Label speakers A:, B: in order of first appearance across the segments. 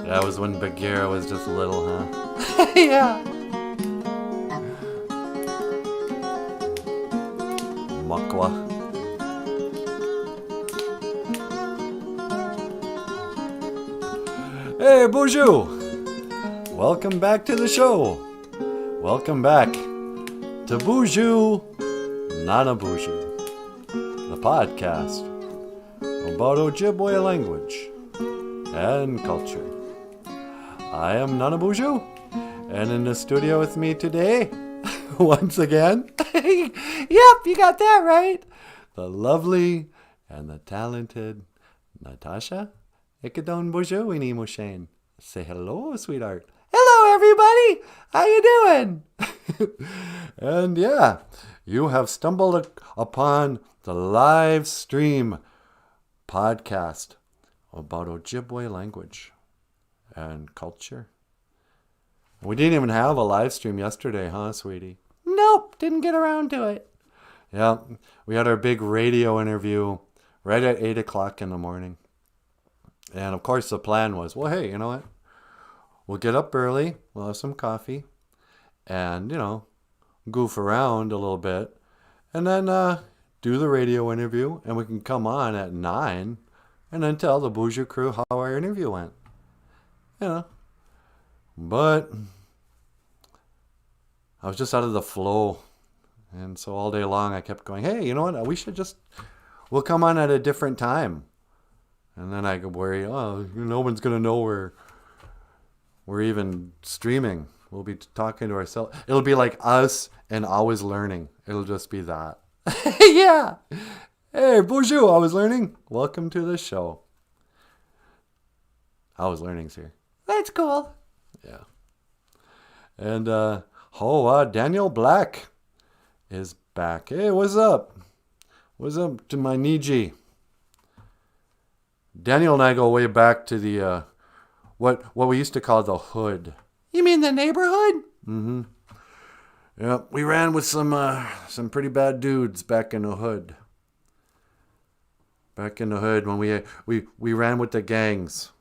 A: That was when Bagheera was just little, huh?
B: Yeah.
A: Makwa. Hey, BOOZHOO! Welcome back to the show. Welcome back to BOOZHOO NANABOOZHOO, the podcast about Ojibwe language and culture. I am NANABOOZHOO, and in the studio with me today, once again,
B: Yep, you got that right.
A: the lovely and the talented Natasha Ikadon BOOZHOO Mushane. Say hello, sweetheart.
B: Hello, everybody. How you doing?
A: And yeah, you have stumbled upon the live stream podcast about Ojibwe language and culture. We didn't even have a live stream yesterday, huh, sweetie?
B: Nope, didn't get around to it.
A: Yeah, we had our big radio interview right at 8 o'clock in the morning. And of course the plan was, well, hey, you know what? We'll get up early, we'll have some coffee, and, goof around a little bit, and then do the radio interview, and we can come on at 9, and then tell the BOOZHOO crew how our interview went. But I was just out of the flow, and so all day long I kept going, hey, you know what? We'll come on at a different time. And then I could worry, no one's going to know we're even streaming. We'll be talking to ourselves. It'll be like us and Always Learning. It'll just be that.
B: Yeah.
A: Hey, BOOZHOO, Always Learning. Welcome to the show. Always Learning's here.
B: That's cool.
A: Yeah. And, Daniel Black is back. Hey, what's up? What's up to my Niji? Daniel and I go way back to the, what we used to call the hood.
B: You mean the neighborhood?
A: Mm-hmm. Yeah, we ran with some pretty bad dudes back in the hood. Back in the hood when we ran with the gangs.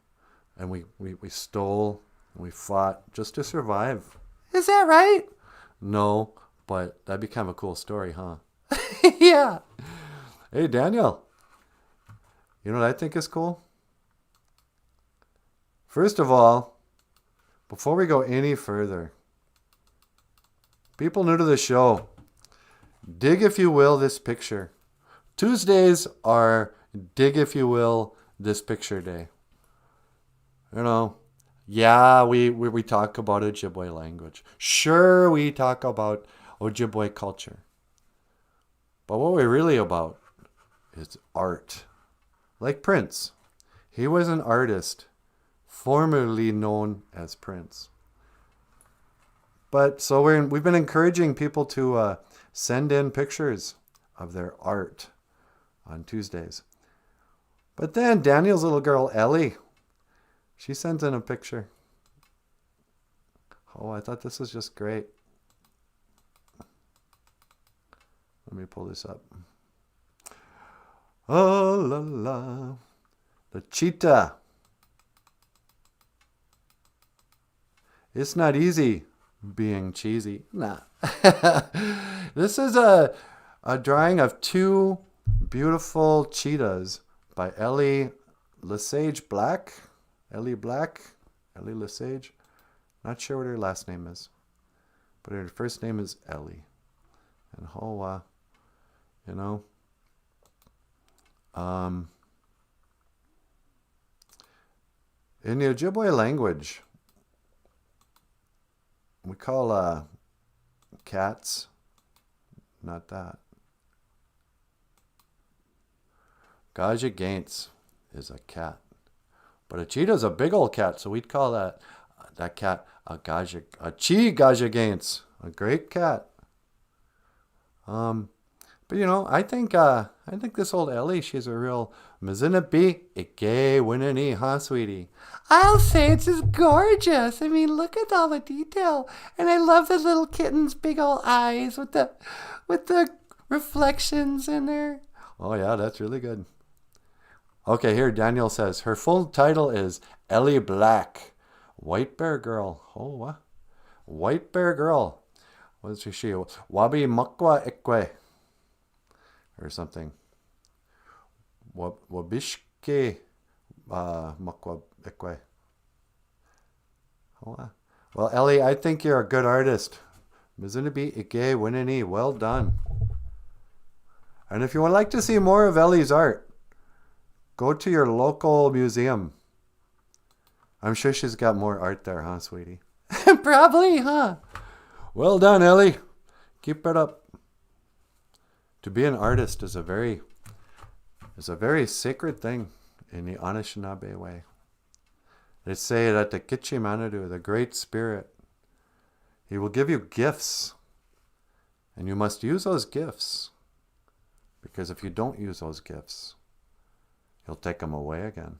A: And we stole, and we fought just to survive.
B: Is that right?
A: No, but that'd be kind of a cool story, huh?
B: Yeah.
A: Hey, Daniel. You know what I think is cool? First of all, before we go any further, people new to the show, dig, if you will, this picture. Tuesdays are dig, if you will, this picture day. Yeah, we talk about Ojibwe language. Sure, we talk about Ojibwe culture. But what we're really about is art. Like Prince. He was an artist, formerly known as Prince. But so we've been encouraging people to send in pictures of their art on Tuesdays. But then Daniel's little girl, Ellie, she sends in a picture. Oh, I thought this was just great. Let me pull this up. Oh, la la. The cheetah. It's not easy being cheesy. Nah. This is a drawing of two beautiful cheetahs by Ellie Lesage Black. Ellie Lesage. Not sure what her last name is. But her first name is Ellie. And Hoa, in the Ojibwe language, we call cats, not that. Gajagaints is a cat. But a cheetah is a big old cat, so we'd call that cat a Gajagaints, a great cat. But I think this old Ellie, she's a real Mizinabi Ike Winani, huh, sweetie?
B: I'll say it's just gorgeous. I mean, look at all the detail. And I love the little kitten's big old eyes with the reflections in there.
A: Oh yeah, that's really good. Okay, here Daniel says her full title is Ellie Black, White Bear Girl. Oh, what? White Bear Girl. What is she? Wabi Makwa Ikwe or something. Wabishke Makwa Ikwe. Oh, wow. Well, Ellie, I think you're a good artist. Mizunabi Ike Winini. Well done. And if you would like to see more of Ellie's art, go to your local museum. I'm sure she's got more art there, huh, sweetie?
B: Probably, huh?
A: Well done, Ellie. Keep it up. To be an artist is a very sacred thing in the Anishinaabe way. They say that the Kichi Manadu, the Great Spirit, he will give you gifts. And you must use those gifts. Because if you don't use those gifts, he'll take them away again.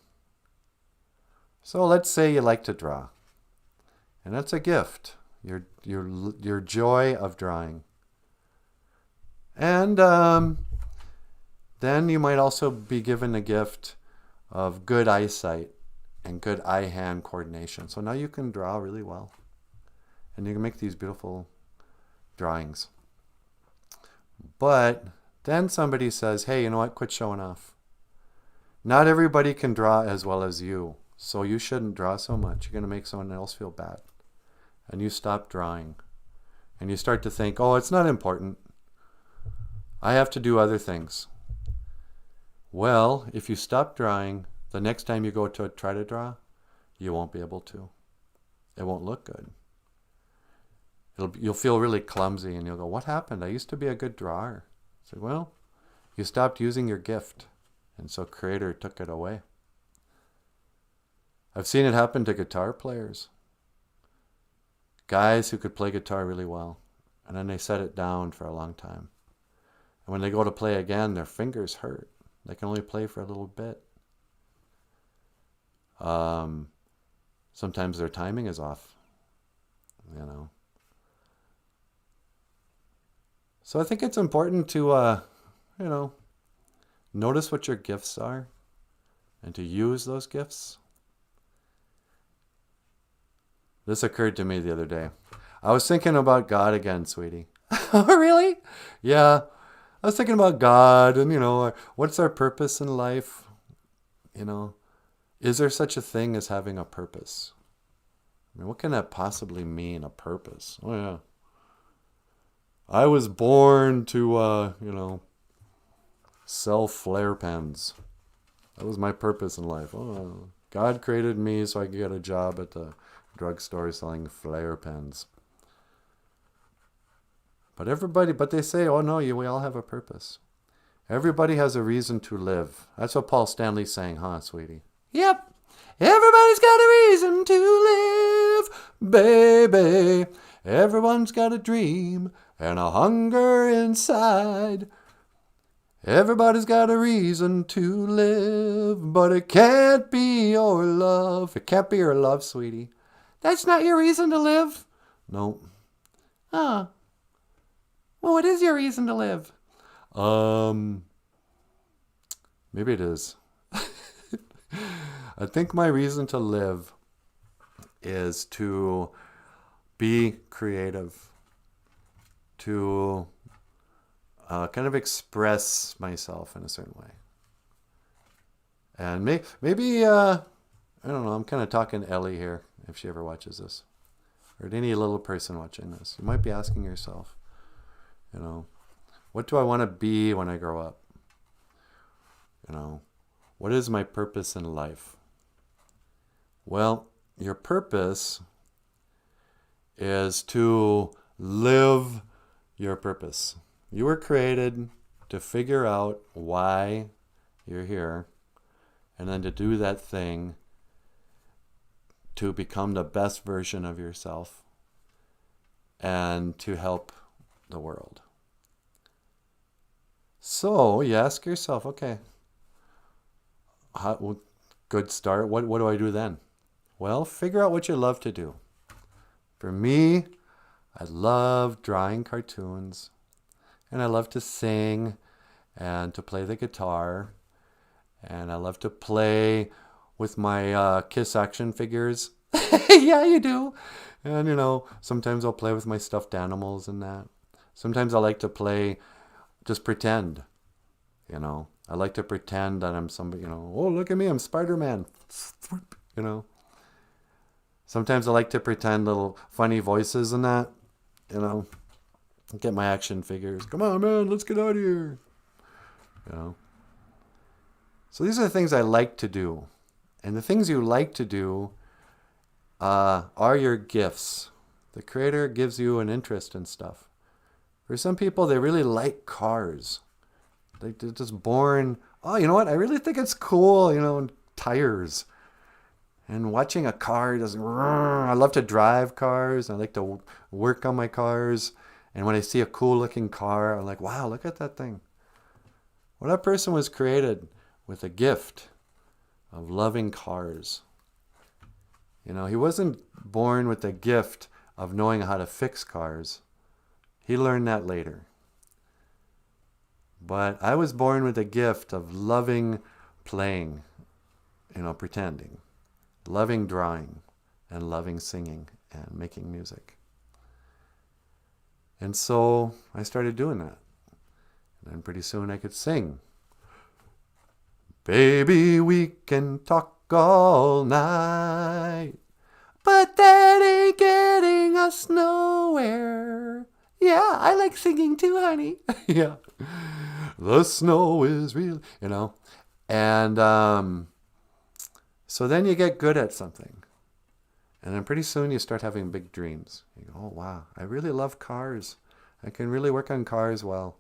A: So let's say you like to draw. And that's a gift. Your joy of drawing. And then you might also be given the gift of good eyesight and good eye-hand coordination. So now you can draw really well. And you can make these beautiful drawings. But then somebody says, hey, you know what? Quit showing off. Not everybody can draw as well as you. So you shouldn't draw so much. You're going to make someone else feel bad. And you stop drawing. And you start to think, oh, it's not important. I have to do other things. Well, if you stop drawing, the next time you go to try to draw, you won't be able to. It won't look good. You'll feel really clumsy and you'll go, what happened? I used to be a good drawer. I said, well, you stopped using your gift. And so Creator took it away. I've seen it happen to guitar players. Guys who could play guitar really well. And then they set it down for a long time. And when they go to play again, their fingers hurt. They can only play for a little bit. Sometimes their timing is off. You know. So I think it's important to, notice what your gifts are and to use those gifts. This occurred to me the other day. I was thinking about God again, sweetie.
B: Oh, really?
A: Yeah. I was thinking about God and, what's our purpose in life? Is there such a thing as having a purpose? I mean, what can that possibly mean, a purpose? Oh, yeah. I was born to, sell flare pens. That was my purpose in life. Oh, God created me so I could get a job at the drugstore selling flare pens. But they say, oh no, we all have a purpose. Everybody has a reason to live. That's what Paul Stanley's saying, huh, sweetie?
B: Yep. Everybody's got a reason to live, baby.
A: Everyone's got a dream and a hunger inside. Everybody's got a reason to live, but it can't be your love. It can't be your love, sweetie.
B: That's not your reason to live?
A: No.
B: Huh. Well, what is your reason to live?
A: Maybe it is. I think my reason to live is to be creative, to kind of express myself in a certain way. And maybe I don't know, I'm kind of talking Ellie here, if she ever watches this. Or to any little person watching this. You might be asking yourself, what do I want to be when I grow up? What is my purpose in life? Well, your purpose is to live your purpose. You were created to figure out why you're here, and then to do that thing to become the best version of yourself and to help the world. So you ask yourself, okay, good start. What do I do then? Well, figure out what you love to do. For me, I love drawing cartoons, and I love to sing and to play the guitar And I love to play with my Kiss action figures.
B: Yeah, you do.
A: And, sometimes I'll play with my stuffed animals and that. Sometimes I like to play, just pretend, I like to pretend that I'm somebody, oh, look at me, I'm Spider-Man. Sometimes I like to pretend little funny voices and that, get my action figures. Come on, man, let's get out of here. So these are the things I like to do. And the things you like to do are your gifts. The Creator gives you an interest in stuff. For some people, they really like cars. They're just born, oh, you know what? I really think it's cool, and tires. And watching a car doesn't, I love to drive cars. I like to work on my cars. And when I see a cool looking car, I'm like, wow, look at that thing. Well, that person was created with a gift of loving cars. He wasn't born with the gift of knowing how to fix cars. He learned that later. But I was born with a gift of loving playing, pretending, loving drawing, and loving singing and making music. And so I started doing that. And then pretty soon I could sing. Baby, we can talk all night,
B: but that ain't getting us nowhere. Yeah, I like singing too, honey.
A: Yeah. The snow is real, And so then you get good at something. And then pretty soon you start having big dreams. You go, oh, wow, I really love cars. I can really work on cars well.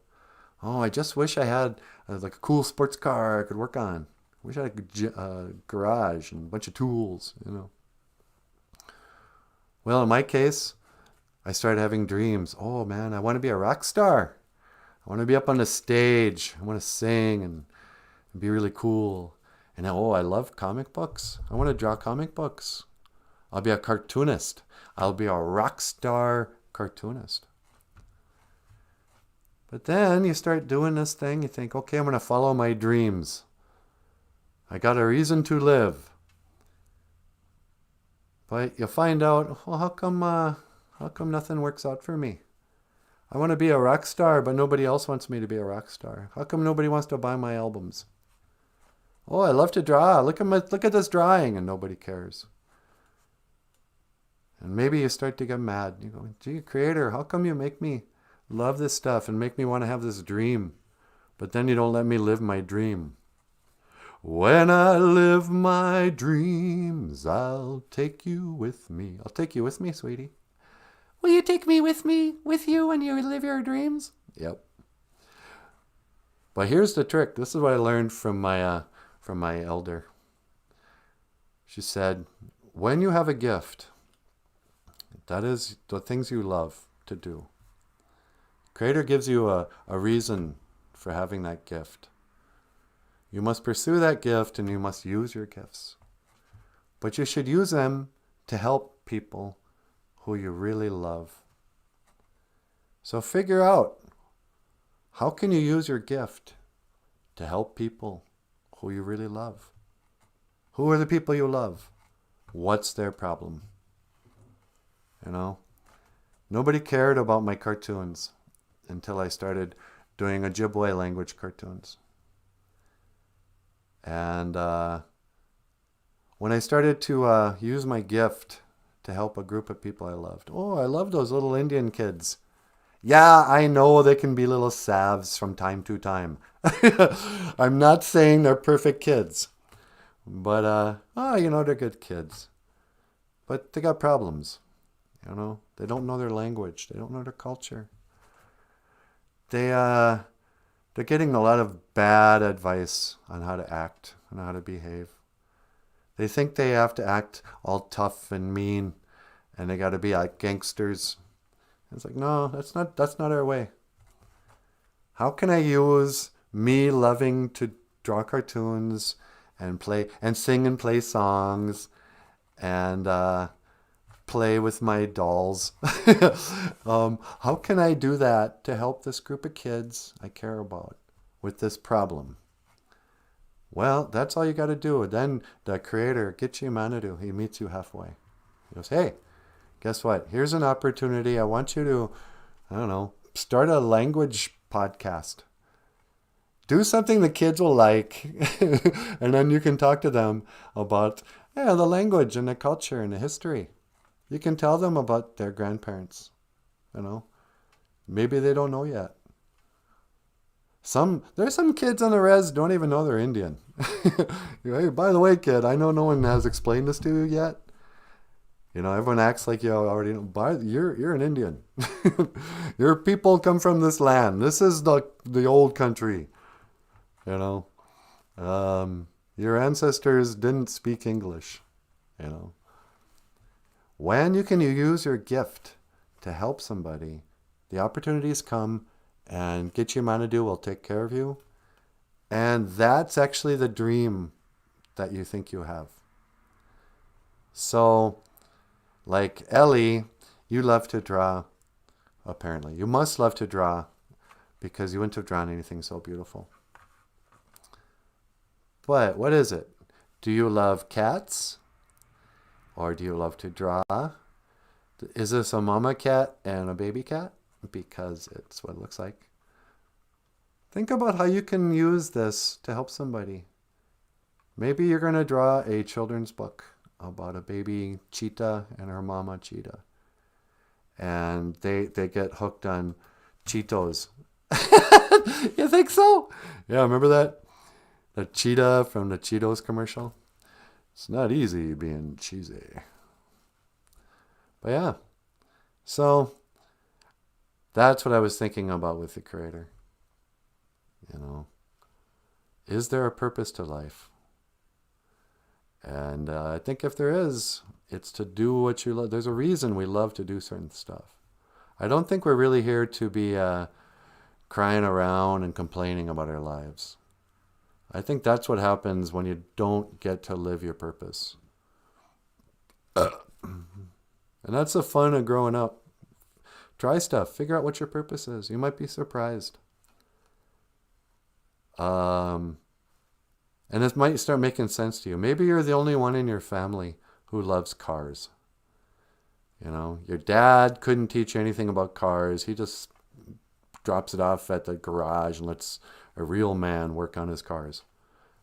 A: Oh, I just wish I had like a cool sports car I could work on. I wish I had a garage and a bunch of tools, Well, in my case, I started having dreams. Oh, man, I want to be a rock star. I want to be up on the stage. I want to sing and be really cool. And oh, I love comic books. I want to draw comic books. I'll be a cartoonist. I'll be a rock star cartoonist. But then you start doing this thing. You think, okay, I'm going to follow my dreams. I got a reason to live. But you find out, well, how come nothing works out for me? I want to be a rock star, but nobody else wants me to be a rock star. How come nobody wants to buy my albums? Oh, I love to draw. Look at this drawing, and nobody cares. And maybe you start to get mad. You go, gee, Creator, how come you make me love this stuff and make me want to have this dream, but then you don't let me live my dream? When I live my dreams, I'll take you with me. I'll take you with me, sweetie.
B: Will you take me with you when you live your dreams?
A: Yep. But here's the trick. This is what I learned from my elder. She said, when you have a gift, that is the things you love to do. Creator gives you a reason for having that gift. You must pursue that gift and you must use your gifts. But you should use them to help people who you really love. So figure out, how can you use your gift to help people who you really love? Who are the people you love? What's their problem? Nobody cared about my cartoons until I started doing Ojibwe language cartoons. And when I started to use my gift to help a group of people I loved. Oh, I love those little Indian kids. Yeah, I know they can be little salves from time to time. I'm not saying they're perfect kids. But, they're good kids. But they got problems. They don't know their language. They don't know their culture. They're getting a lot of bad advice on how to act and how to behave. They think they have to act all tough and mean, and they got to be like gangsters. It's like, no, that's not our way. How can I use me loving to draw cartoons and play and sing and play songs and play with my dolls? How can I do that to help this group of kids I care about with this problem? Well, that's all you got to do. Then the creator, Gitche Manadu, he meets you halfway. He goes, hey, guess what? Here's an opportunity. I want you to, I don't know, start a language podcast. Do something the kids will like, and then you can talk to them about the language and the culture and the history. You can tell them about their grandparents. Maybe they don't know yet. There's some kids on the res don't even know they're Indian. Hey, by the way, kid, I know no one has explained this to you yet. Everyone acts like you already know. You're an Indian. Your people come from this land. This is the old country. Your ancestors didn't speak English. When you can use your gift to help somebody, the opportunities come, and Gitche Manadu will take care of you. And that's actually the dream that you think you have. So, like Ellie, you love to draw, apparently. You must love to draw, because you wouldn't have drawn anything so beautiful. But what is it? Do you love cats? Or do you love to draw? Is this a mama cat and a baby cat? Because it's what it looks like. Think about how you can use this to help somebody. Maybe you're going to draw a children's book about a baby cheetah and her mama cheetah. And they get hooked on Cheetos. You think so? Yeah, remember that? The cheetah from the Cheetos commercial? It's not easy being cheesy. But yeah. So that's what I was thinking about with the creator. Is there a purpose to life? And I think if there is, it's to do what you love. There's a reason we love to do certain stuff. I don't think we're really here to be crying around and complaining about our lives. I think that's what happens when you don't get to live your purpose. And that's the fun of growing up. Try stuff. Figure out what your purpose is. You might be surprised. And this might start making sense to you. Maybe you're the only one in your family who loves cars. Your dad couldn't teach you anything about cars. He just drops it off at the garage and lets a real man work on his cars.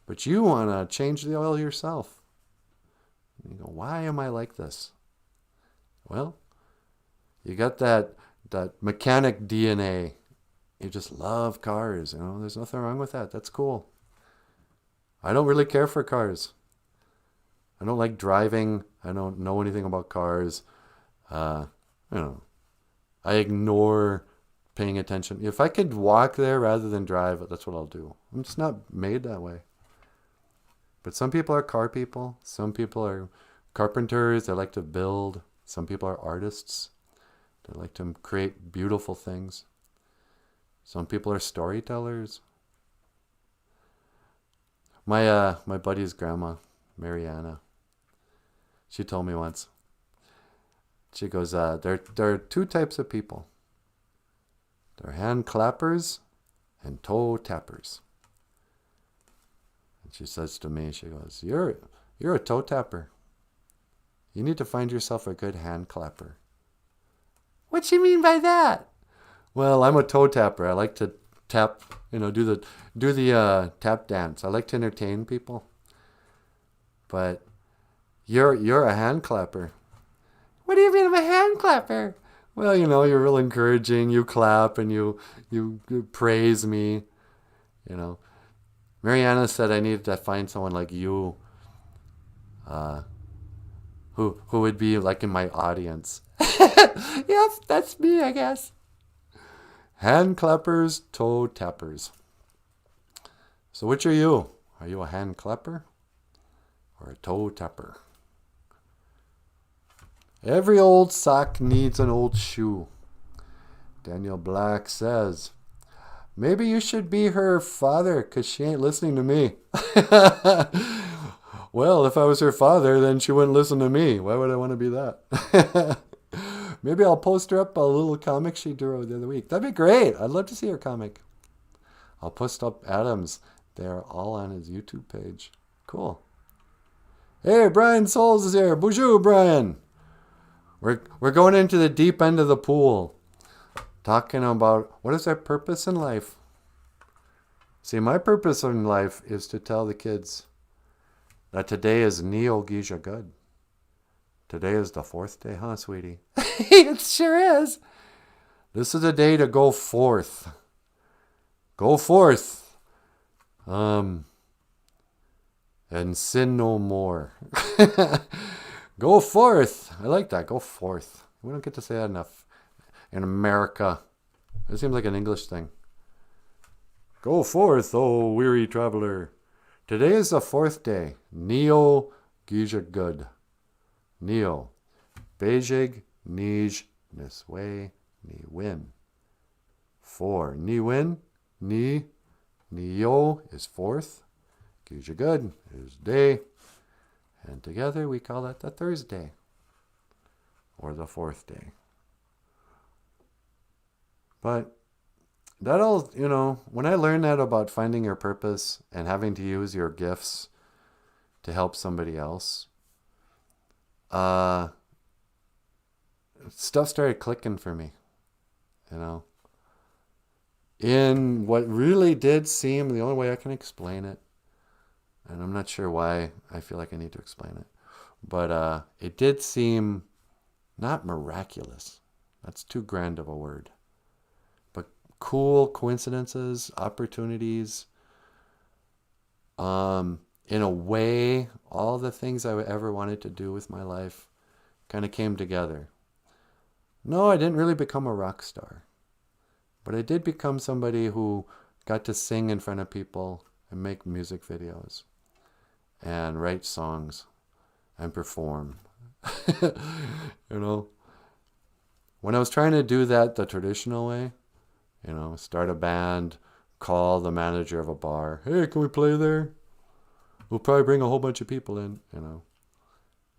A: But you want to change the oil yourself. You go, why am I like this? Well, you got that mechanic DNA. You just love cars. There's nothing wrong with that. That's cool. I don't really care for cars. I don't like driving. I don't know anything about cars. I ignore paying attention. If I could walk there rather than drive, that's what I'll do. I'm just not made that way. But some people are car people. Some people are carpenters. They like to build. Some people are artists. They like to create beautiful things. Some people are storytellers. My buddy's grandma, Mariana, she told me once. She goes, there are two types of people. They're hand clappers and toe tappers. And she says to me, she goes, you're a toe tapper. You need to find yourself a good hand clapper.
B: What do you mean by that?
A: Well, I'm a toe tapper. I like to tap, do the tap dance. I like to entertain people. But you're a hand clapper.
B: What do you mean I'm a hand clapper?
A: Well, you're real encouraging. You clap and you praise me. Mariana said I needed to find someone like you, who would be like in my audience.
B: Yes, that's me, I guess.
A: Hand clappers, toe tappers. So which are you? Are you a hand clapper or a toe tapper? Every old sock needs an old shoe. Daniel Black says, maybe you should be her father because she ain't listening to me. Well, if I was her father, then she wouldn't listen to me. Why would I want to be that? Maybe I'll post her up a little comic she drew the other week. That'd be great. I'd love to see her comic. I'll post up Adam's They are all on his YouTube page. Cool. Hey, Brian Souls is here. BOOZHOO, Brian. We're going into the deep end of the pool. Talking about what is our purpose in life. See, my purpose in life is to tell the kids that today is Neo Geisha Good. Today is the 4th day, huh, sweetie?
B: It sure is.
A: This is a day to go forth. Go forth. And sin no more. Go forth. I like that. Go forth. We don't get to say that enough in America. It seems like an English thing. Go forth, oh weary traveler. Today is the 4th day. Neo Geisha Good. Neo. Beijig Nij Nisway Ni Win. 4. Ni Win. Ni. Neo is 4th. Geisha Good is day. And together we call that the Thursday. Or the 4th day. But that all, when I learned that about finding your purpose and having to use your gifts to help somebody else, stuff started clicking for me, in what really did seem the only way I can explain it. And I'm not sure why I feel like I need to explain it. But it did seem not miraculous. That's too grand of a word. But cool coincidences, opportunities. In a way, all the things I ever wanted to do with my life kind of came together. No, I didn't really become a rock star. But I did become somebody who got to sing in front of people and make music videos and write songs and perform. When I was trying to do that the traditional way, start a band, call the manager of a bar, hey, can we play there? We'll probably bring a whole bunch of people in,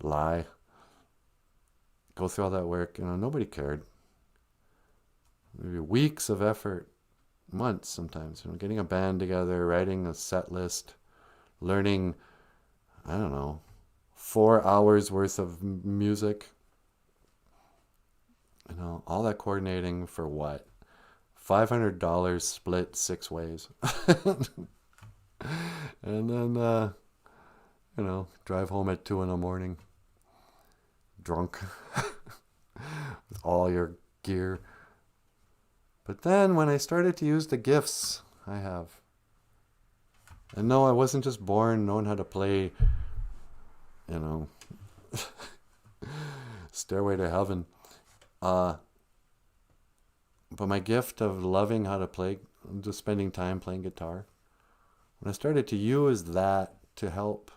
A: lie. Go through all that work, nobody cared. Maybe weeks of effort, months sometimes, getting a band together, writing a set list, learning, 4 hours worth of music. All that coordinating for what? $500 split 6 ways. And then, drive home at 2 a.m, drunk, with all your gear. But then when I started to use the gifts I have, and no, I wasn't just born knowing how to play, Stairway to Heaven. But my gift of loving how to play, just spending time playing guitar, when I started to use that to help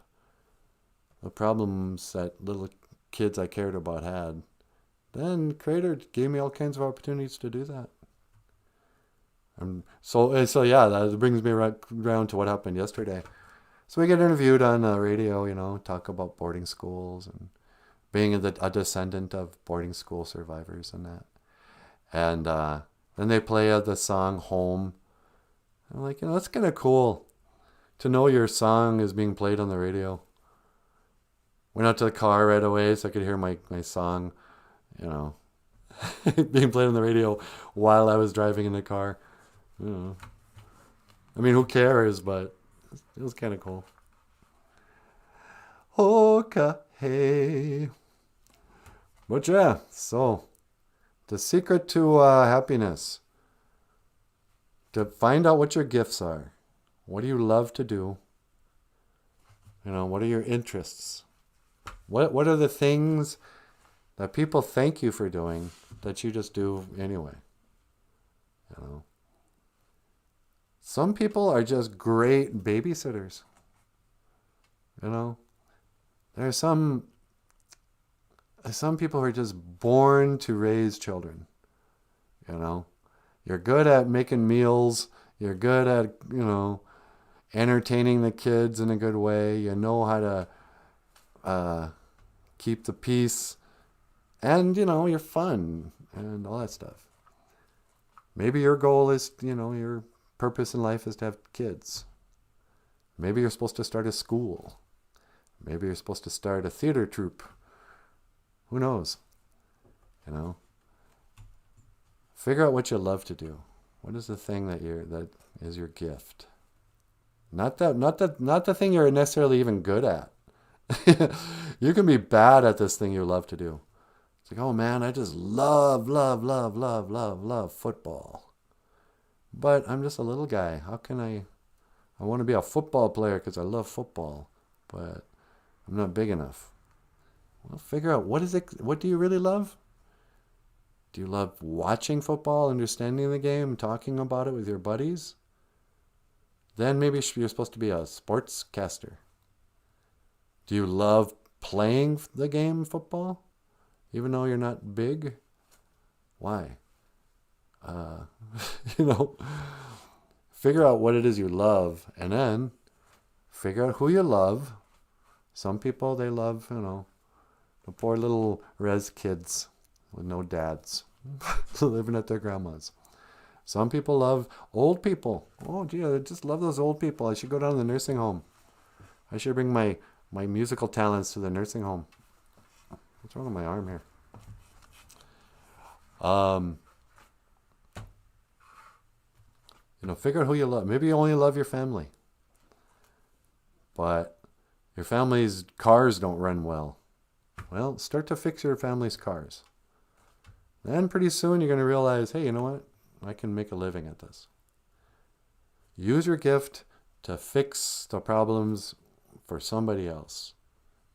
A: the problems that little kids I cared about had, then Creator gave me all kinds of opportunities to do that. So yeah, that brings me right around to what happened yesterday. So we get interviewed on the radio, talk about boarding schools and being a descendant of boarding school survivors and that. And then they play the song Home. I'm like, that's kind of cool to know your song is being played on the radio. Went out to the car right away so I could hear my song, being played on the radio while I was driving in the car. Who cares, but it was kind of cool. Okay. But yeah, so the secret to happiness, to find out what your gifts are. What do you love to do? What are your interests? What are the things that people thank you for doing that you just do anyway? Some people are just great babysitters. There are some people who are just born to raise children. You're good at making meals. You're good at, entertaining the kids in a good way. You know how to keep the peace. And, you're fun and all that stuff. Maybe your goal is, your purpose in life is to have kids. Maybe you're supposed to start a school. Maybe you're supposed to start a theater troupe. Who knows? You know? Figure out what you love to do. What is the thing that is your gift? Not the thing you're necessarily even good at. You can be bad at this thing you love to do. It's like, oh man, I just love football. But I'm just a little guy. How can I want to be a football player because I love football, but I'm not big enough. Well, figure out what do you really love? Do you love watching football, understanding the game, talking about it with your buddies? Then maybe you're supposed to be a sportscaster. Do you love playing the game football, even though you're not big? Why? Figure out what it is you love, and then figure out who you love. Some people, they love, the poor little res kids with no dads living at their grandma's. Some people love old people. Oh, gee, I just love those old people. I should go down to the nursing home. I should bring my musical talents to the nursing home. What's wrong with my arm here? Figure out who you love. Maybe you only love your family, but your family's cars don't run well. Well, start to fix your family's cars. Then pretty soon you're going to realize, hey, you know what? I can make a living at this. Use your gift to fix the problems for somebody else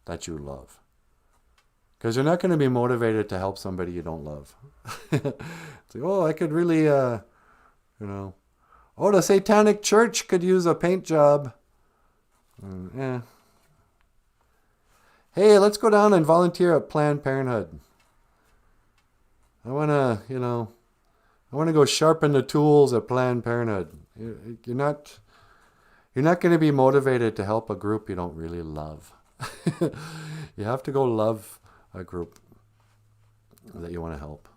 A: that you love. Because you're not going to be motivated to help somebody you don't love. It's like, I could really, the Satanic Church could use a paint job. Hey, let's go down and volunteer at Planned Parenthood. I want to go sharpen the tools at Planned Parenthood. You're not going to be motivated to help a group you don't really love. You have to go love a group that you want to help.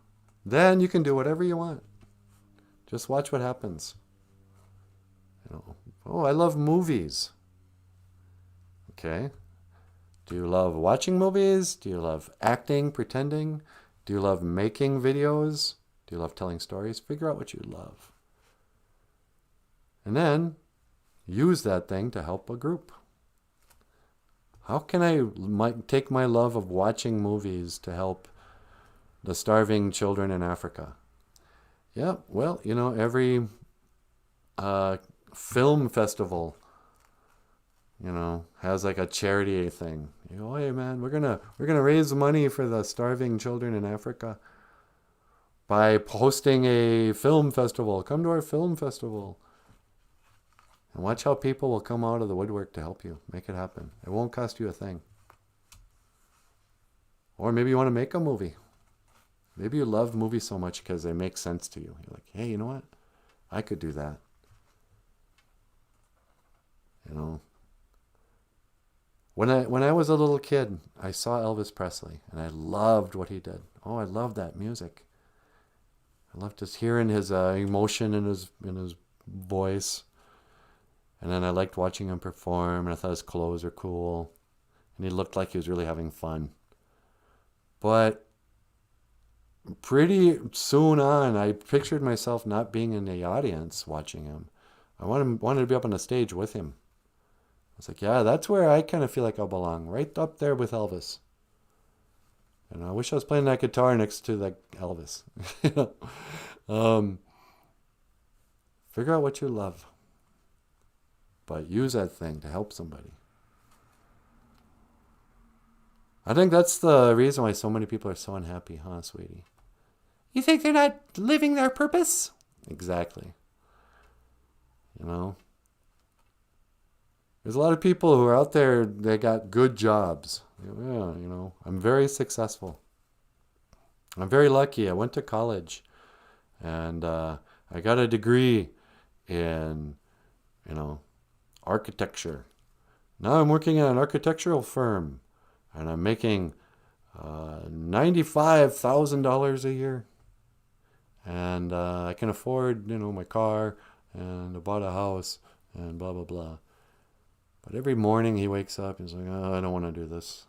A: Then you can do whatever you want. Just watch what happens. I love movies. Okay. Do you love watching movies? Do you love acting, pretending? Do you love making videos? Do you love telling stories? Figure out what you love. And then use that thing to help a group. How can I take my love of watching movies to help the starving children in Africa? Yeah, well, every film festival, has like a charity thing. Hey man, we're gonna raise money for the starving children in Africa by hosting a film festival. Come to our film festival. And watch how people will come out of the woodwork to help you make it happen. It won't cost you a thing. Or maybe you want to make a movie. Maybe you love movies so much because they make sense to you. You're like, hey, you know what? I could do that. When I was a little kid, I saw Elvis Presley, and I loved what he did. Oh, I loved that music. I loved just hearing his emotion in his voice. And then I liked watching him perform, and I thought his clothes were cool. And he looked like he was really having fun. But pretty soon on, I pictured myself not being in the audience watching him. I wanted to be up on the stage with him. I was like, yeah, that's where I kind of feel like I'll belong, right up there with Elvis. And I wish I was playing that guitar next to like Elvis. Figure out what you love. But use that thing to help somebody. I think that's the reason why so many people are so unhappy, huh, sweetie?
B: You think they're not living their purpose?
A: Exactly. There's a lot of people who are out there, they got good jobs. Yeah, I'm very successful. I'm very lucky. I went to college and I got a degree in, architecture. Now I'm working at an architectural firm and I'm making $95,000 a year. And I can afford, my car, and I bought a house and blah, blah, blah. But every morning he wakes up, he's like, oh, I don't want to do this.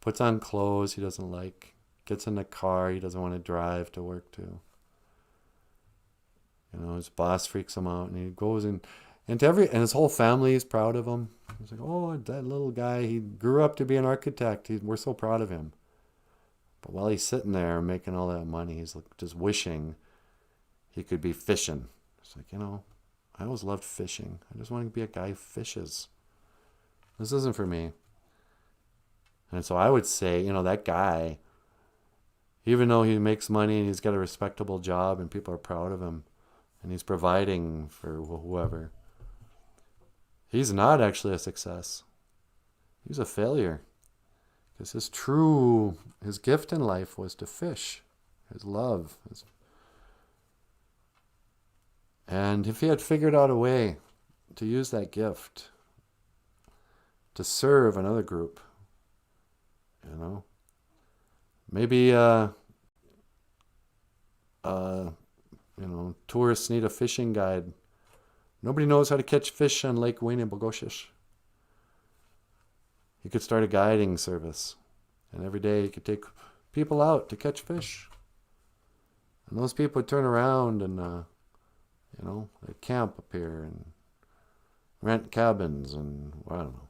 A: Puts on clothes he doesn't like. Gets in the car he doesn't want to drive to work to. You know, his boss freaks him out, and he goes in, and his whole family is proud of him. He's like, oh, that little guy, he grew up to be an architect. We're so proud of him. But while he's sitting there making all that money, he's like just wishing he could be fishing. It's like, you know, I always loved fishing. I just want to be a guy who fishes. This isn't for me. And so I would say, you know, that guy, even though he makes money and he's got a respectable job and people are proud of him and he's providing for whoever, he's not actually a success. He's a failure. Because his gift in life was to fish, his love. And if he had figured out a way to use that gift to serve another group, you know, maybe, you know, tourists need a fishing guide. Nobody knows how to catch fish on Lake Winnipesaukee. He could start a guiding service. And every day he could take people out to catch fish. And those people would turn around and, you know, they'd camp up here and rent cabins and, well, I don't know.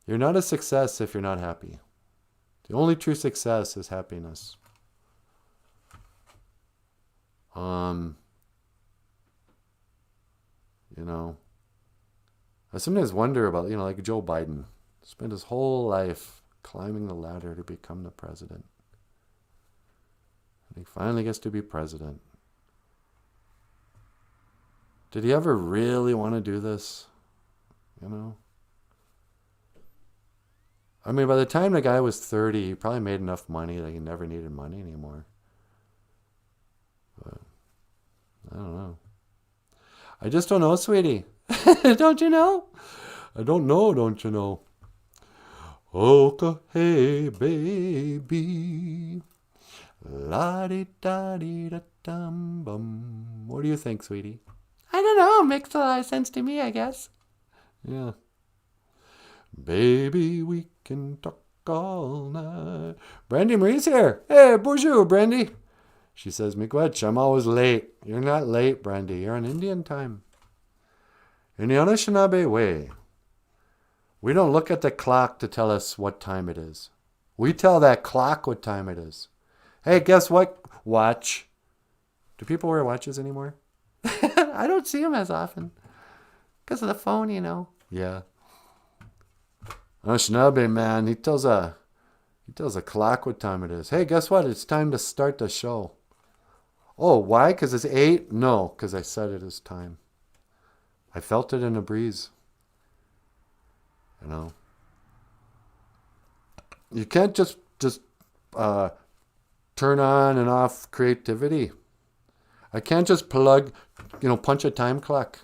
A: You're not a success if you're not happy. The only true success is happiness. You know, I sometimes wonder about, you know, like Joe Biden spent his whole life climbing the ladder to become the president. And he finally gets to be president. Did he ever really want to do this? You know? I mean, by the time the guy was 30, he probably made enough money that he never needed money anymore. But I don't know. I just don't know, sweetie. Don't you know? I don't know, don't you know? Oh, hey, baby. La-di-da-di-da-dum-bum. What do you think, sweetie?
B: I don't know. Makes a lot of sense to me, I guess.
A: Yeah. Baby, we can talk all night. Brandy Marie's here. Hey, bonjour, Brandy. She says, Miigwech, I'm always late. You're not late, Brandy. You're on Indian time. In the Anishinaabe way, we don't look at the clock to tell us what time it is. We tell that clock what time it is. Hey, guess what? Watch. Do people wear watches anymore?
B: I don't see them as often. Because of the phone, you know.
A: Yeah. Anishinaabe, man, he tells a clock what time it is. Hey, guess what? It's time to start the show. Oh, why? Because it's 8? No, because I said it is time. I felt it in the breeze. You know. You can't just turn on and off creativity. I can't just punch a time clock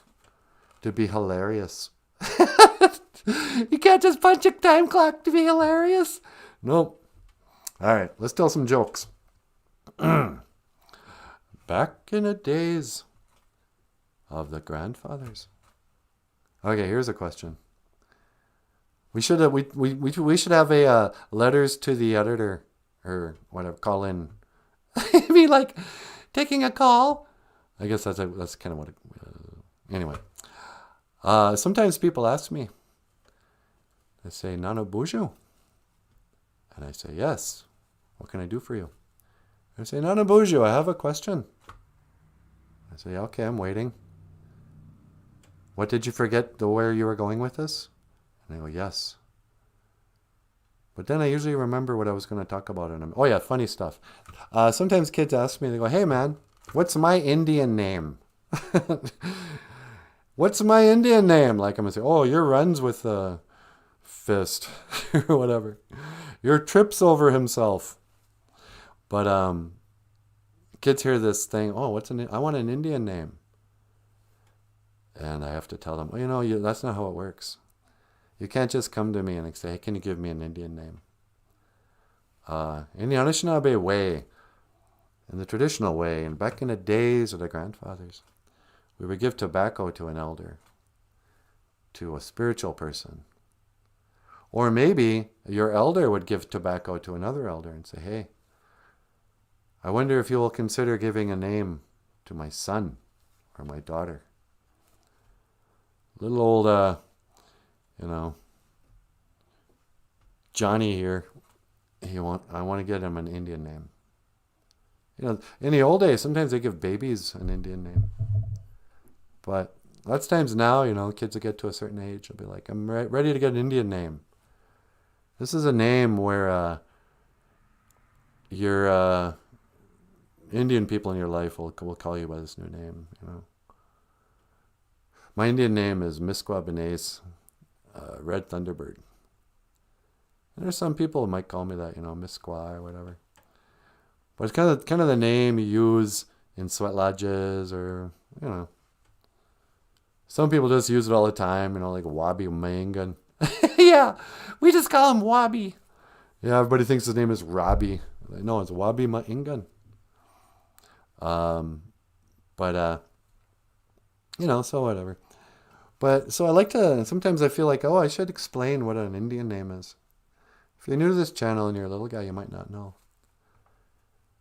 A: to be hilarious.
B: You can't just punch a time clock to be hilarious?
A: Nope. All right, let's tell some jokes. Back in the days of the grandfathers. Okay, here's a question. We should have a letters to the editor or whatever, call in.
B: You mean like taking a call?
A: I guess that's kind of what. Anyway, sometimes people ask me. They say, "Nanaboozhoo," and I say, "Yes. What can I do for you?" They say, "Nanaboozhoo, I have a question." I say, "Okay, I'm waiting." What did you forget where you were going with this? And they go, "Yes." But then I usually remember what I was going to talk about. Oh yeah, funny stuff. Sometimes kids ask me, they go, "Hey man, what's my Indian name?" What's my Indian name? Like I'm going to say, "Oh, your runs with a fist," or whatever. Your trips over himself. But kids hear this thing, "Oh, I want an Indian name." And I have to tell them, well, that's not how it works. You can't just come to me and say, "Hey, can you give me an Indian name?" In the Anishinaabe way, in the traditional way, and back in the days of the grandfathers, we would give tobacco to an elder, to a spiritual person. Or maybe your elder would give tobacco to another elder and say, hey, I wonder if you will consider giving a name to my son or my daughter. Little old, Johnny here, I want to get him an Indian name. In the old days, sometimes they give babies an Indian name. But lots of times now, kids will get to a certain age, they'll be like, I'm ready to get an Indian name. This is a name where your Indian people in your life will call you by this new name. My Indian name is Misqua Benes, Red Thunderbird. And there's some people who might call me that, Misqua or whatever. But it's kind of the name you use in sweat lodges or, Some people just use it all the time, like Wabi Maingan.
B: Yeah, we just call him Wabi.
A: Yeah, everybody thinks his name is Robbie. No, it's Wabi Maingan. So whatever. But so I like to, sometimes I feel like, I should explain what an Indian name is. If you're new to this channel and you're a little guy, you might not know.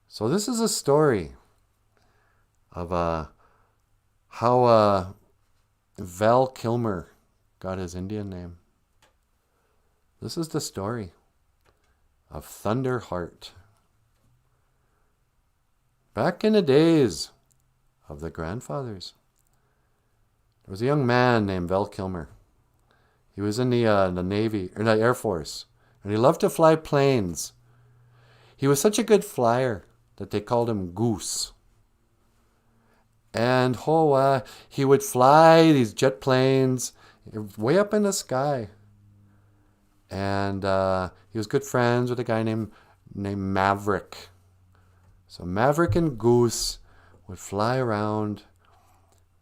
A: So this is a story of how Val Kilmer got his Indian name. This is the story of Thunderheart. Back in the days of the grandfathers, there was a young man named Val Kilmer. He was in the Navy, or the Air Force, and he loved to fly planes. He was such a good flyer that they called him Goose. And he would fly these jet planes way up in the sky. And he was good friends with a guy named Maverick. So Maverick and Goose would fly around.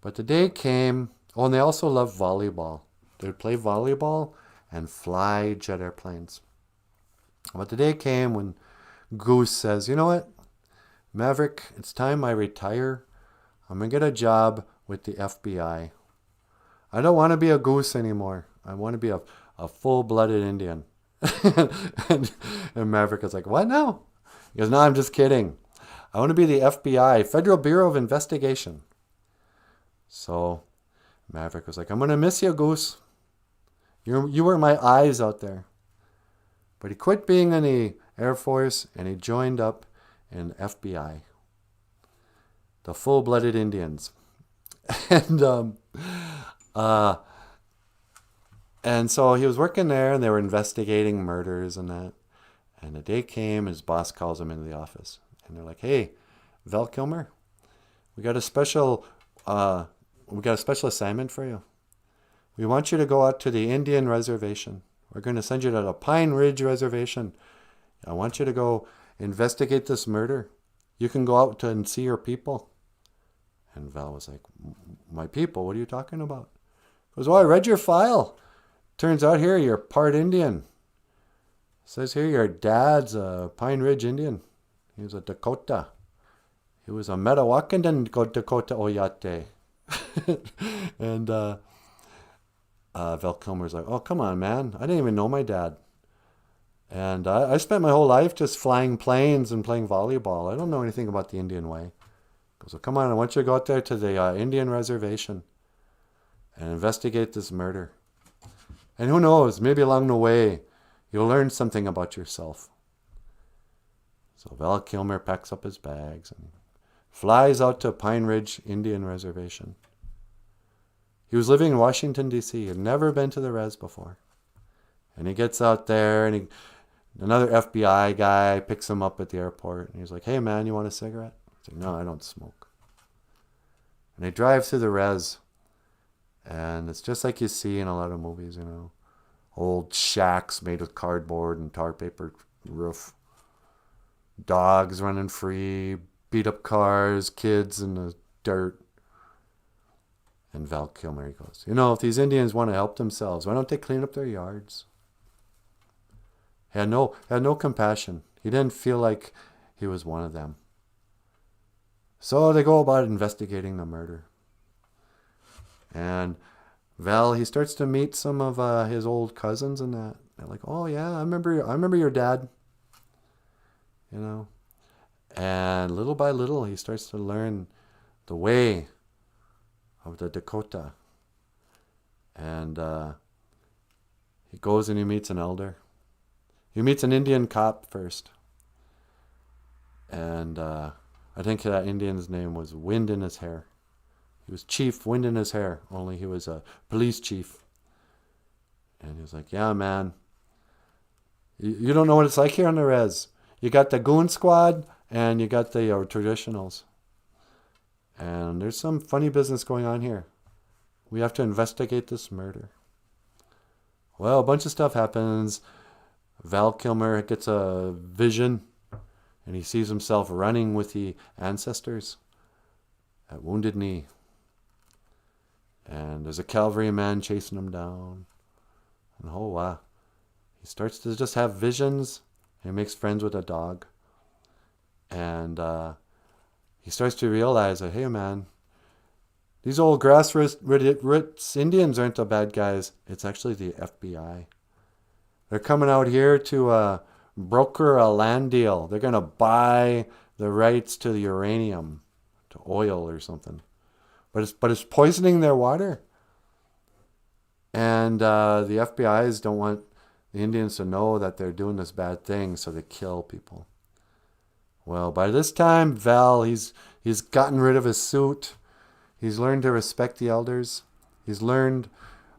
A: But the day came, and they also loved volleyball. They would play volleyball and fly jet airplanes. But the day came when Goose says, you know what, Maverick, it's time I retire. I'm going to get a job with the FBI. I don't want to be a goose anymore. I want to be a full-blooded Indian. and Maverick is like, what now? He goes, no, I'm just kidding. I want to be the FBI, Federal Bureau of Investigation. So Maverick was like, I'm going to miss you, Goose. You were my eyes out there. But he quit being in the Air Force and he joined up in FBI. The full-blooded Indians. And so he was working there and they were investigating murders and that. And the day came, his boss calls him into the office. And they're like, hey, Val Kilmer, we got a special assignment for you. We want you to go out to the Indian reservation. We're going to send you to the Pine Ridge Reservation. I want you to go investigate this murder. You can go out and see your people. And Val was like, my people? What are you talking about? He goes, I read your file. Turns out here you're part Indian. It says here your dad's a Pine Ridge Indian. He was a Dakota. He was a Metawakandan Dakota Oyate. And Val Kilmer's like, oh, come on, man. I didn't even know my dad. And I spent my whole life just flying planes and playing volleyball. I don't know anything about the Indian way. He goes, well, come on, I want you to go out there to the Indian reservation and investigate this murder. And who knows, maybe along the way, you'll learn something about yourself. So Val Kilmer packs up his bags and flies out to Pine Ridge Indian Reservation. He was living in Washington, D.C. He had never been to the res before. And he gets out there and another FBI guy picks him up at the airport. And he's like, hey, man, you want a cigarette? He's like, no, I don't smoke. And they drive through the res. And it's just like you see in a lot of movies, Old shacks made with cardboard and tar paper roof. Dogs running free, beat up cars, kids in the dirt. And Val Kilmer, he goes, if these Indians want to help themselves, why don't they clean up their yards? He had no compassion. He didn't feel like he was one of them. So they go about investigating the murder. And Val, he starts to meet some of his old cousins and that. They're like, oh yeah, I remember your dad, you know. And little by little, he starts to learn the way of the Dakota. And he goes and he meets an elder. He meets an Indian cop first. And I think that Indian's name was Wind in his Hair. He was Chief Wind in his Hair, only he was a police chief. And he was like, yeah, man, you don't know what it's like here on the res. You got the goon squad and you got the traditionals. And there's some funny business going on here. We have to investigate this murder. Well, a bunch of stuff happens. Val Kilmer gets a vision and he sees himself running with the ancestors at Wounded Knee. And there's a cavalryman chasing him down. And oh wow. He starts to just have visions. He makes friends with a dog. And he starts to realize that, hey man, these old grassroots Indians aren't the bad guys. It's actually the FBI. They're coming out here to broker a land deal. They're going to buy the rights to the uranium, to oil or something. But it's poisoning their water. And the FBI's don't want the Indians to know that they're doing this bad thing, so they kill people. Well, by this time, Val, he's gotten rid of his suit. He's learned to respect the elders. He's learned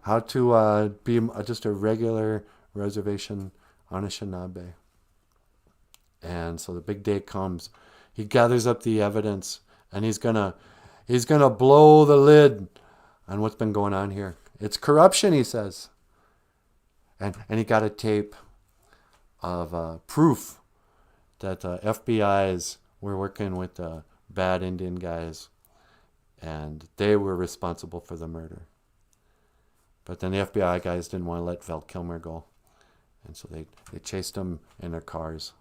A: how to be just a regular reservation Anishinaabe. And so the big day comes. He gathers up the evidence, and he's gonna blow the lid on what's been going on here. It's corruption, he says. And he got a tape of proof that FBI's were working with bad Indian guys, and they were responsible for the murder. But then the FBI guys didn't want to let Val Kilmer go, and so they chased him in their cars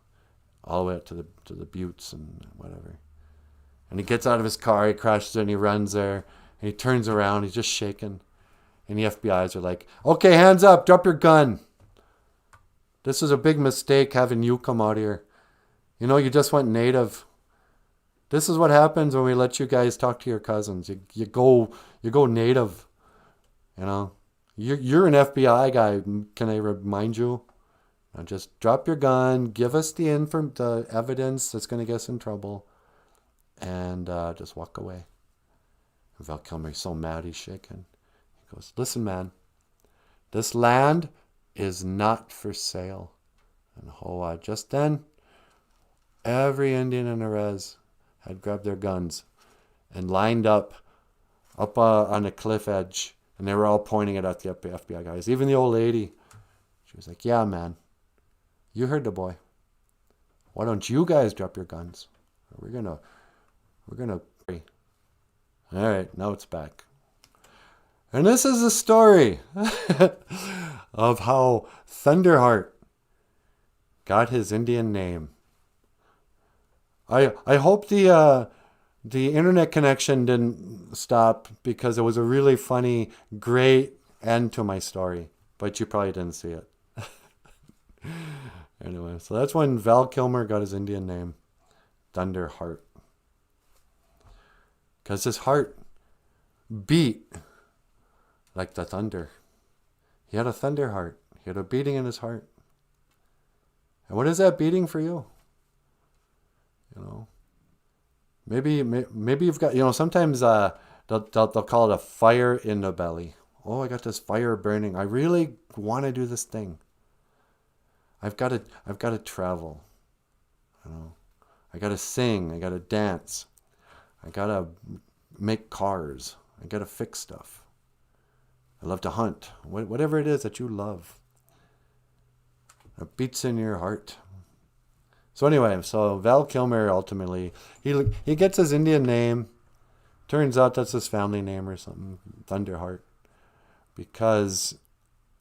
A: all the way up to the buttes and whatever. And he gets out of his car, he crashes and he runs there, and he turns around, he's just shaking. And the FBI's are like, okay, hands up, drop your gun. This is a big mistake having you come out here. You know, you just went native. This is what happens when we let you guys talk to your cousins. You go native. You know, you're an FBI guy. Can I remind you? Now just drop your gun. Give us the evidence that's going to get us in trouble, and just walk away. And Val Kilmer's so mad he's shaking. He goes, listen, man, this land is not for sale. And just then, every Indian in the res had grabbed their guns and lined up on a cliff edge, and they were all pointing it at the FBI guys. Even the old lady, she was like, yeah, man, you heard the boy. Why don't you guys drop your guns? We're gonna pray. All right, now it's back. And this is the story of how Thunderheart got his Indian name. I hope the internet connection didn't stop, because it was a really funny, great end to my story. But you probably didn't see it. Anyway, so that's when Val Kilmer got his Indian name, Thunderheart. Because his heart beat like the thunder. He had a thunder heart. He had a beating in his heart. And what is that beating for you? You know, maybe you've got, you know, sometimes they'll call it a fire in the belly. Oh, I got this fire burning. I really want to do this thing. I've got to travel. You know, I got to sing. I got to dance. I got to make cars. I got to fix stuff. I love to hunt. Whatever it is that you love. It beats in your heart. So anyway, so Val Kilmer ultimately, he gets his Indian name. Turns out that's his family name or something, Thunderheart. Because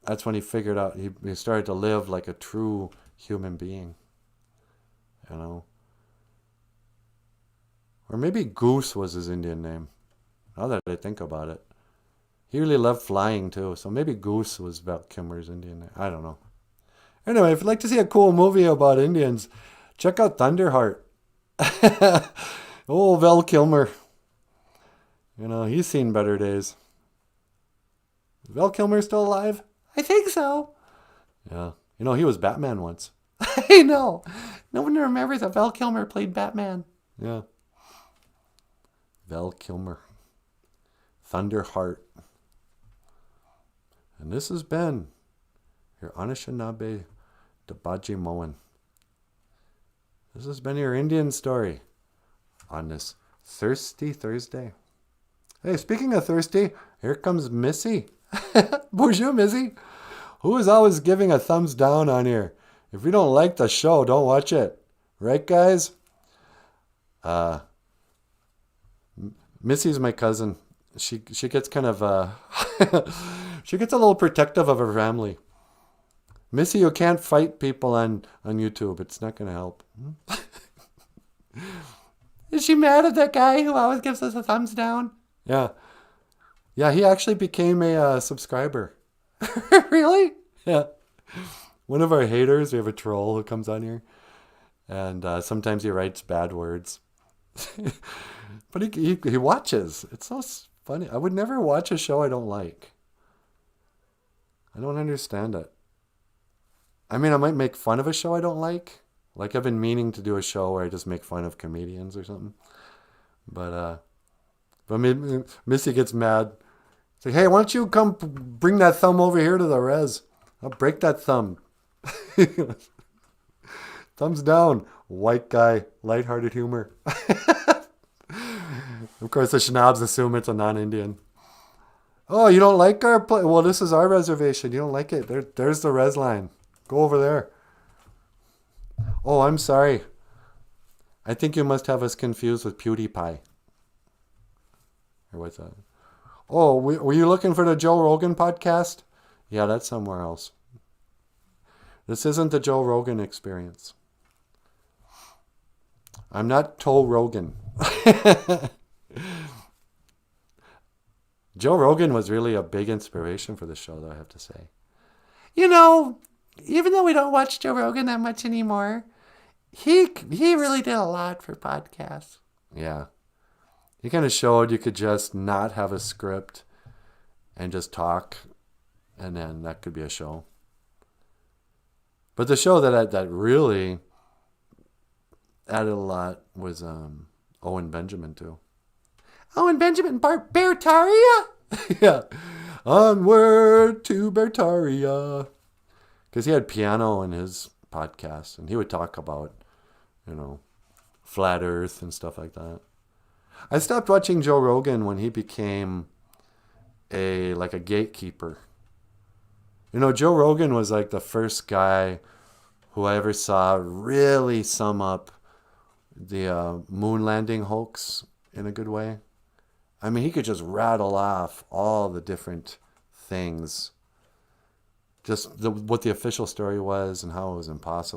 A: that's when he figured out, he started to live like a true human being. You know. Or maybe Goose was his Indian name. Now that I think about it. He really loved flying too. So maybe Goose was Val Kilmer's Indian name. I don't know. Anyway, if you'd like to see a cool movie about Indians, check out Thunderheart. Oh, Val Kilmer. You know, he's seen better days. Is Val Kilmer still alive?
B: I think so.
A: Yeah. You know, he was Batman once.
B: I know. No one remembers that Val Kilmer played Batman.
A: Yeah. Val Kilmer. Thunderheart. And this has been your Anishinaabe Dabaji Moen. This has been your Indian story on this Thirsty Thursday. Hey, speaking of thirsty, here comes Missy. Bonjour, Missy. Who is always giving a thumbs down on here? If you don't like the show, don't watch it. Right, guys? Missy's my cousin. She gets kind of she gets a little protective of her family. Missy, you can't fight people on YouTube. It's not going to help.
B: Is she mad at that guy who always gives us a thumbs down?
A: Yeah. Yeah, he actually became a subscriber.
B: Really?
A: Yeah. One of our haters, we have a troll who comes on here. And sometimes he writes bad words. But he watches. It's so funny. I would never watch a show I don't like. I don't understand it. I mean, I might make fun of a show I don't like. Like I've been meaning to do a show where I just make fun of comedians or something. But Missy gets mad. It's like, hey, why don't you come bring that thumb over here to the res? I'll break that thumb. Thumbs down, white guy, lighthearted humor. Of course, the Shenabs assume it's a non-Indian. Oh, you don't like our place? Well, this is our reservation. You don't like it? There's the res line. Go over there. Oh, I'm sorry. I think you must have us confused with PewDiePie. Or what's that? Oh, were you looking for the Joe Rogan podcast? Yeah, that's somewhere else. This isn't the Joe Rogan experience. I'm not Toe Rogan. Joe Rogan was really a big inspiration for the show, though, I have to say.
B: You know, even though we don't watch Joe Rogan that much anymore, he really did a lot for podcasts.
A: Yeah. He kind of showed you could just not have a script and just talk, and then that could be a show. But the show that really added a lot was Owen Benjamin, too.
B: Owen Benjamin, Bertaria?
A: Yeah. Onward to Bertaria. Because he had piano in his podcast, and he would talk about, flat earth and stuff like that. I stopped watching Joe Rogan when he became a gatekeeper. Joe Rogan was like the first guy who I ever saw really sum up the moon landing hoax in a good way. I mean, he could just rattle off all the different things. Just what the official story was and how it was impossible.